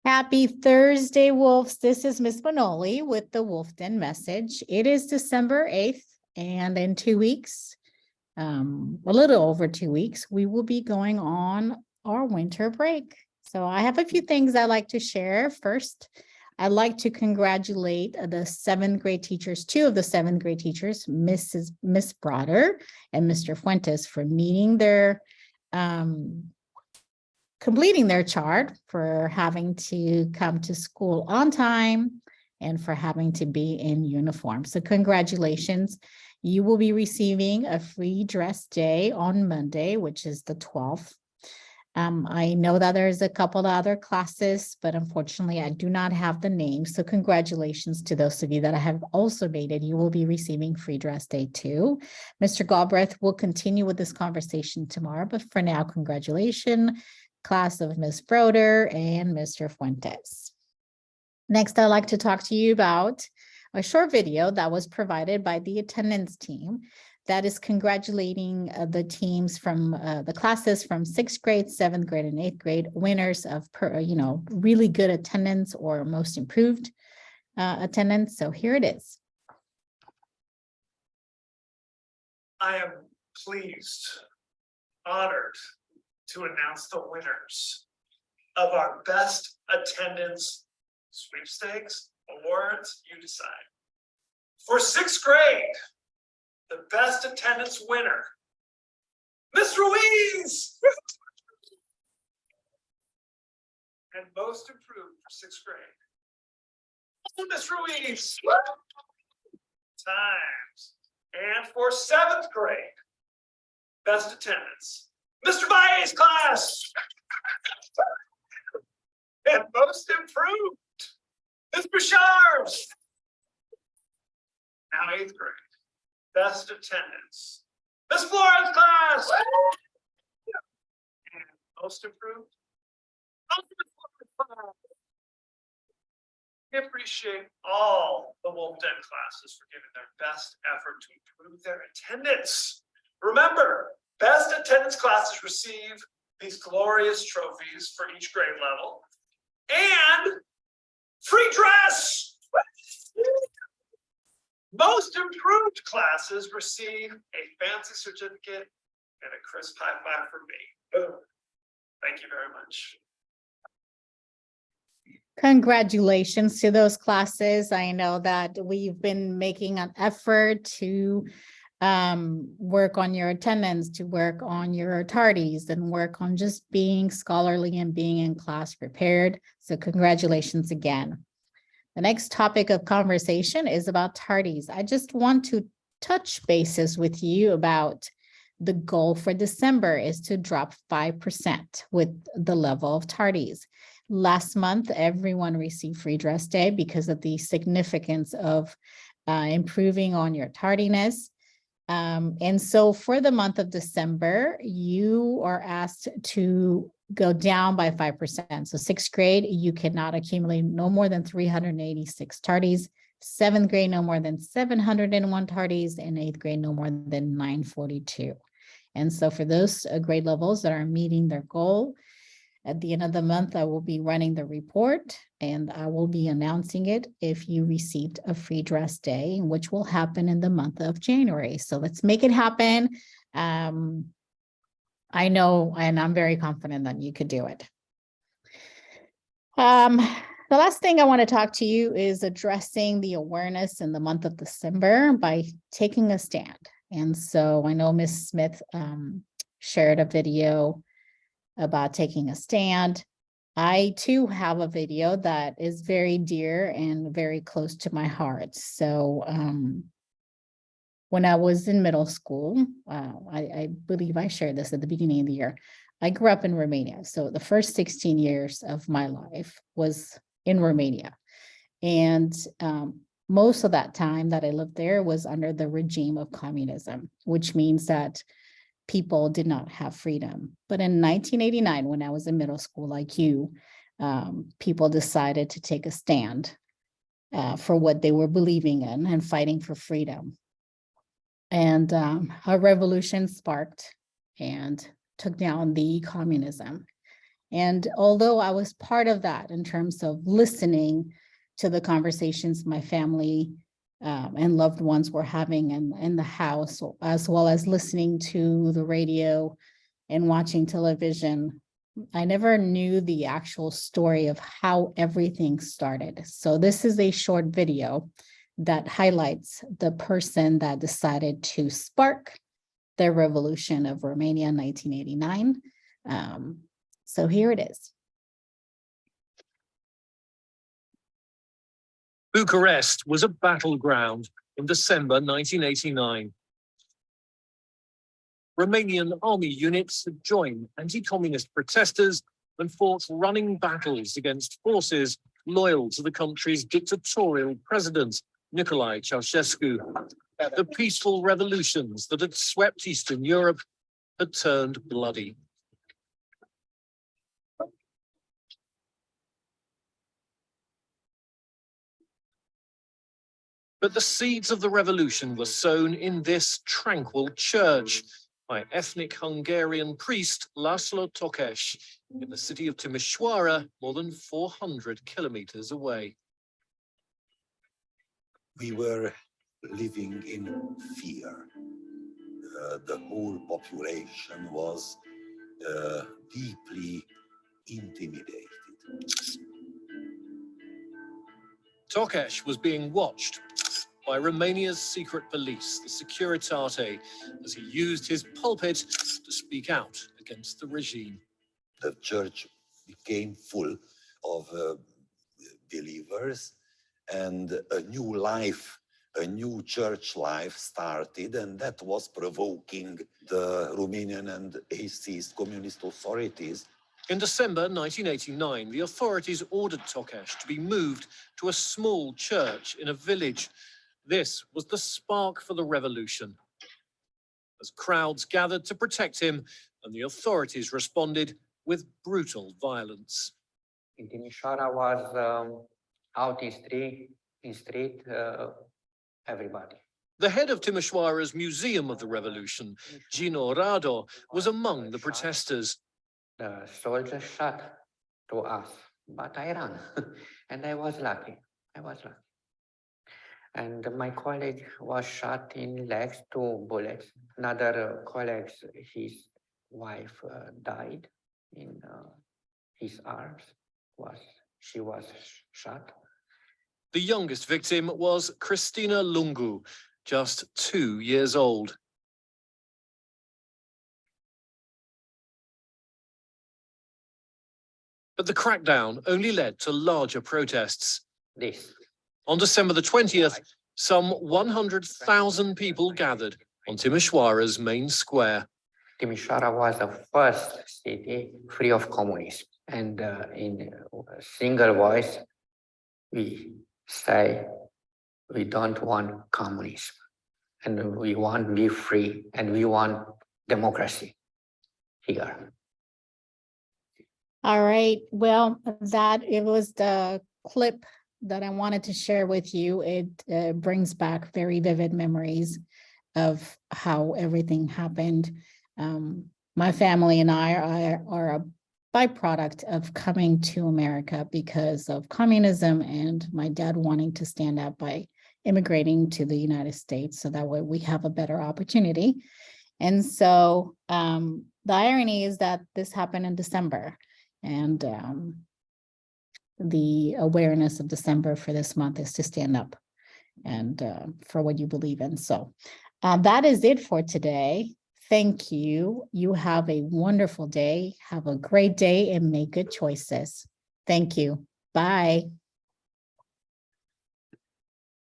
Happy Thursday, Wolves. This is Miss Bonoli with the Wolfden message. It is December 8th, and in 2 weeks, a little over 2 weeks, we will be going on our winter break. So I have a few things I'd like to share. First, I'd like to congratulate the 7th grade teachers, 2 of the 7th grade teachers, Miss Broder and Mr. Fuentes, for meeting their completing their chart, for having to come to school on time, and for having to be in uniform. So congratulations. You will be receiving a free dress day on Monday, which is the 12th. I know that there's a couple of other classes, but unfortunately I do not have the names. So congratulations to those of you that have also made it. You will be receiving free dress day too. Mr. Galbraith will continue with this conversation tomorrow, but for now, congratulations, class of Ms. Broder and Mr. Fuentes. Next, I'd like to talk to you about a short video that was provided by the attendance team that is congratulating the teams from the classes from 6th grade, 7th grade, and 8th grade, winners of really good attendance or most improved attendance. So here it is. I am pleased, honored to announce the winners of our Best Attendance Sweepstakes Awards. You decide. For 6th grade, the Best Attendance winner, Miss Ruiz! And most improved for 6th grade, Miss Ruiz! Times. And for 7th grade, Best Attendance, Mr. Baez class! And most improved, Ms. Bouchard! Now 8th grade, Best Attendance, Ms. Flores class! And most improved, we appreciate all the Wolfden classes for giving their best effort to improve their attendance. Remember, Best Attendance classes receive these glorious trophies for each grade level and free dress. Most improved classes receive a fancy certificate and a crisp high five from me. Boom. Thank you very much. Congratulations to those classes. I know that we've been making an effort to work on your attendance, to work on your tardies, and work on just being scholarly and being in class prepared. So congratulations again. The next topic of conversation is about tardies. I just want to touch bases with you about the goal for December is to drop 5% with the level of tardies. Last month, everyone received free dress day because of the significance of improving on your tardiness. And so for the month of December, you are asked to go down by 5%. So 6th grade, you cannot accumulate no more than 386 tardies. 7th grade, no more than 701 tardies, and 8th grade, no more than 942. And so for those grade levels that are meeting their goal, at the end of the month, I will be running the report and I will be announcing it if you received a free dress day, which will happen in the month of January. So let's make it happen. I know, and I'm very confident that you could do it. The last thing I want to talk to you is addressing the awareness in the month of December by taking a stand. And so I know Ms. Smith shared a video about taking a stand. I too have a video that is very dear and very close to my heart. So when I was in middle school, I believe I shared this at the beginning of the year. I grew up in Romania. So the first 16 years of my life was in Romania. And most of that time that I lived there was under the regime of communism, which means that people did not have freedom. But in 1989, when I was in middle school, like you, people decided to take a stand for what they were believing in and fighting for freedom. And a revolution sparked and took down the communism. And although I was part of that in terms of listening to the conversations my family and loved ones were having in the house, as well as listening to the radio and watching television, I never knew the actual story of how everything started. So this is a short video that highlights the person that decided to spark the revolution of Romania in 1989. So here it is. Bucharest was a battleground in December 1989. Romanian army units had joined anti-communist protesters and fought running battles against forces loyal to the country's dictatorial president, Nicolae Ceausescu. The peaceful revolutions that had swept Eastern Europe had turned bloody. But the seeds of the revolution were sown in this tranquil church by ethnic Hungarian priest László Tokes in the city of Timișoara, more than 400 kilometers away. We were living in fear. The whole population was deeply intimidated. Tokes was being watched by Romania's secret police, the Securitate, as he used his pulpit to speak out against the regime. The church became full of believers, and a new life, a new church life started, and that was provoking the Romanian and atheist communist authorities. In December 1989, the authorities ordered Tokes to be moved to a small church in a village. This was the spark for the revolution. As crowds gathered to protect him, and the authorities responded with brutal violence. In Timișoara was out in street, everybody. The head of Timișoara's Museum of the Revolution, Gino Rado, was among the protesters. The soldiers shot to us, but I ran, and I was lucky. And my colleague was shot in legs, 2 bullets. Another colleague, his wife died in his arms. She was shot. The youngest victim was Cristina Lungu, just 2 years old. But the crackdown only led to larger protests. On December the 20th, some 100,000 people gathered on Timișoara's main square. Timișoara was the first city free of communism. And in a single voice, we say we don't want communism. And we want to be free, and we want democracy here. All right, well, it was the clip that I wanted to share with you. It brings back very vivid memories of how everything happened. My family and I are a byproduct of coming to America because of communism and my dad wanting to stand up by immigrating to the United States so that way we have a better opportunity. And so the irony is that this happened in December, and the awareness of December for this month is to stand up and for what you believe in. So that is it for today. Thank you. You have a wonderful day. Have a great day and make good choices. Thank you. Bye.